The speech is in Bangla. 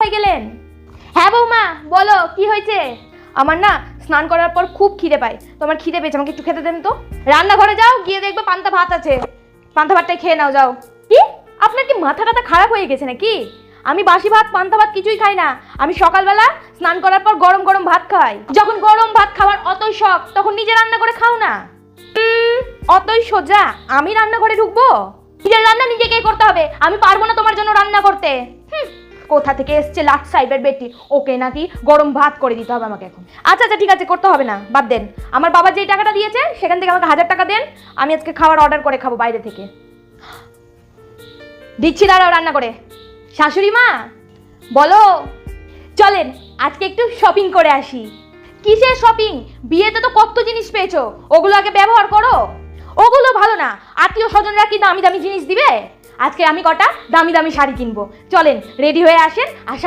কোথায় গেলেন? হ্যাঁ বৌমা বলো, কি হয়েছে? আমার না স্নান করার পর খুব খিদে পায়, তোমার খিদে পেয়েছে, আমাকে একটু খেতে দেন তো। রান্নাঘরে যাও, গিয়ে দেখবে পান্তা ভাত আছে, পান্তা ভাতটাই খেয়ে নাও যাও। কি আপনার কি মাথা টাথা খারাপ হয়ে গেছে নাকি? আমি বাসি ভাত পান্তা ভাত কিছুই খাই না। আমি সকালবেলা স্নান করার পর গরম গরম ভাত খাই। যখন গরম ভাত খাওয়ার অতই শখ তখন নিজে রান্না করে খাও না। অতই সোজা আমি রান্নাঘরে ঢুকবো? নিজের রান্না নিজেকেই করতে হবে, আমি পারবো না তোমার জন্য রান্না করতে। কোথা থেকে এসছে লাট সাহেবের বেটি, ওকে নাকি গরম ভাত করে দিতে হবে আমাকে এখন। আচ্ছা আচ্ছা ঠিক আছে, করতে হবে না, বাদ দেন। আমার বাবা যেই টাকাটা দিয়েছে সেখান থেকে আমাকে 1000 টাকা দেন, আমি আজকে খাবার অর্ডার করে খাবো বাইরে থেকে। দিচ্ছি, দাঁড়াও রান্না করে। শাশুড়ি মা বলো, চলেন আজকে একটু শপিং করে আসি। কিসের শপিং? বিয়েতে তো কত জিনিস পেয়েছো, ওগুলো আগে ব্যবহার করো। ওগুলো ভালো না, আত্মীয় স্বজনরা কি দামি দামি জিনিস দিবে? আজকে আমি কটা দামি দামি শাড়ি কিনবো, চলেন রেডি হয়ে আসেন। আশা